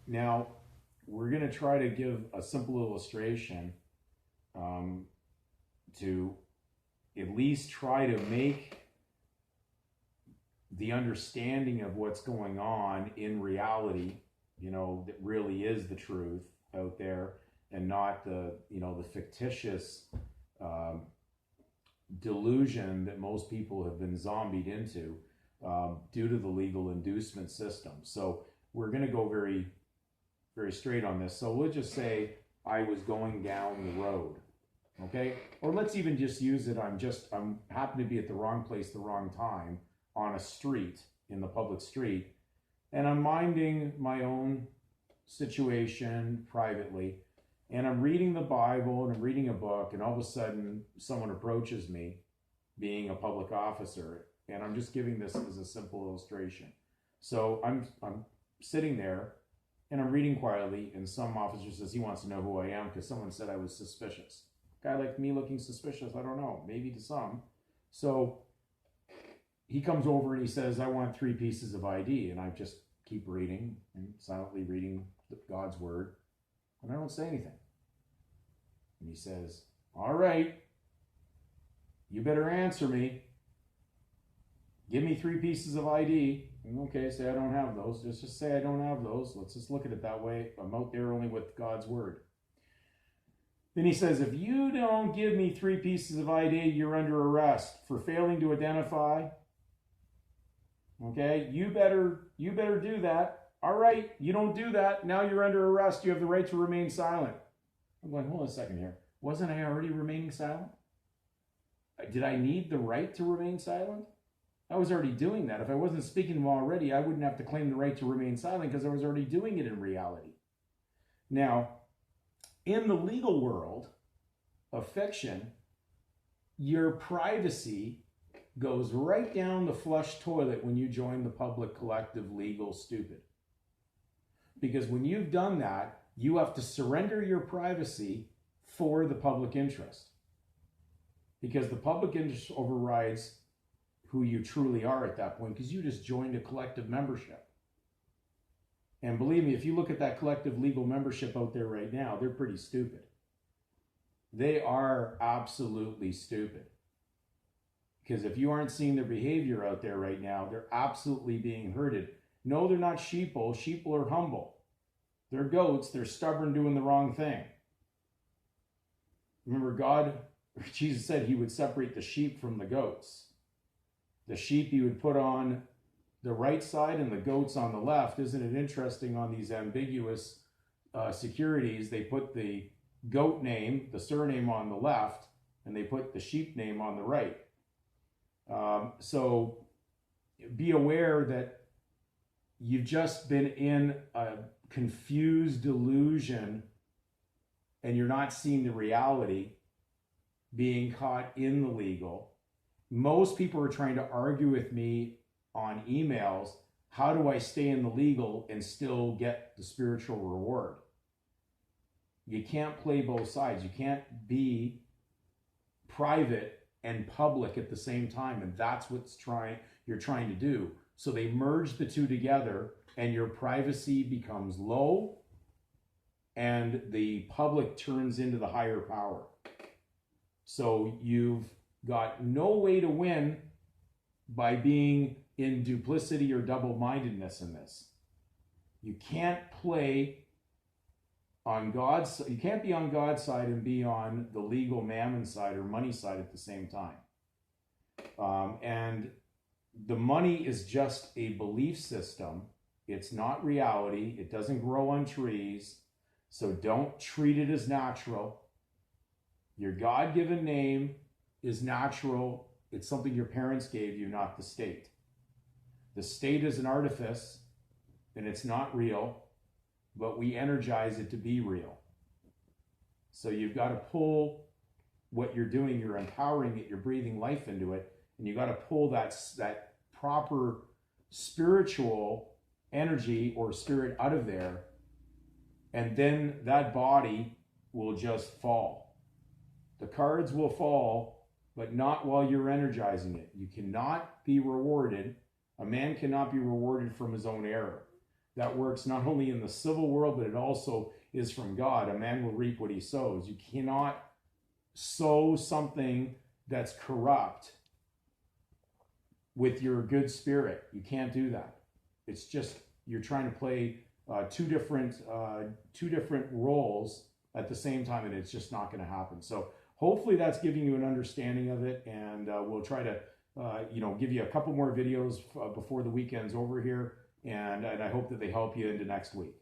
Now, we're going to try to give a simple illustration um, to at least try to make the understanding of what's going on in reality, that really is the truth out there, and not the fictitious um, delusion that most people have been zombied into due to the legal inducement system. So we're going to go very, very straight on this. So we'll just say I was going down the road, okay? Or let's even just use it. I'm happen to be at the wrong place, the wrong time on a street, in the public street, and I'm minding my own situation privately, and I'm reading the Bible and I'm reading a book, and all of a sudden someone approaches me, being a public officer, and I'm just giving this as a simple illustration. So I'm sitting there and I'm reading quietly, and some officer says he wants to know who I am because someone said I was suspicious. A guy like me looking suspicious? I don't know, maybe to some. So he comes over and he says, I want 3 pieces of ID. And I just keep reading and silently reading God's word. And I don't say anything. And he says, all right, you better answer me. Give me 3 pieces of ID. Okay, say I don't have those. Just say I don't have those. Let's just look at it that way. I'm out there only with God's word. Then he says, if you don't give me 3 pieces of ID, you're under arrest for failing to identify. Okay, you better do that. All right, you don't do that. Now you're under arrest. You have the right to remain silent. I'm going, hold on a second here. Wasn't I already remaining silent? Did I need the right to remain silent? I was already doing that. If I wasn't speaking them already, I wouldn't have to claim the right to remain silent because I was already doing it in reality. Now, in the legal world of fiction, your privacy goes right down the flush toilet when you join the public collective legal stupid. Because when you've done that, you have to surrender your privacy for the public interest. Because the public interest overrides who you truly are at that point, because you just joined a collective membership. And believe me, if you look at that collective legal membership out there right now, they're pretty stupid. They are absolutely stupid. Because if you aren't seeing their behavior out there right now, they're absolutely being herded. No, they're not sheeple. Sheeple are humble. They're goats. They're stubborn, doing the wrong thing. Remember, Jesus said he would separate the sheep from the goats. The sheep he would put on the right side and the goats on the left. Isn't it interesting, on these ambiguous securities, they put the goat name, the surname, on the left, and they put the sheep name on the right. So be aware that you've just been in a confused delusion and you're not seeing the reality, being caught in the legal. Most people are trying to argue with me on emails, how do I stay in the legal and still get the spiritual reward? You can't play both sides. You can't be private and public at the same time, and that's what you're trying to do. So they merge the two together, and your privacy becomes low, and the public turns into the higher power. So you've got no way to win by being in duplicity or double-mindedness in this. You can't play on God's, you can't be on God's side and be on the legal mammon side or money side at the same time. And the money is just a belief system. It's not reality. It doesn't grow on trees. So don't treat it as natural. Your God-given name is natural. It's something your parents gave you, not the state. The state is an artifice, and it's not real, but we energize it to be real. So you've got to pull what you're doing, you're empowering it, you're breathing life into it, and you've got to pull that proper spiritual energy or spirit out of there, and then that body will just fall. The cards will fall, but not while you're energizing it. You cannot be rewarded. A man cannot be rewarded from his own error. that works not only in the civil world, but it also is from God. A man will reap what he sows. You cannot sow something that's corrupt with your good spirit. You can't do that. It's just you're trying to play two different roles at the same time, and it's just not going to happen. So hopefully that's giving you an understanding of it, and we'll try to give you a couple more videos before the weekend's over here, and I hope that they help you into next week.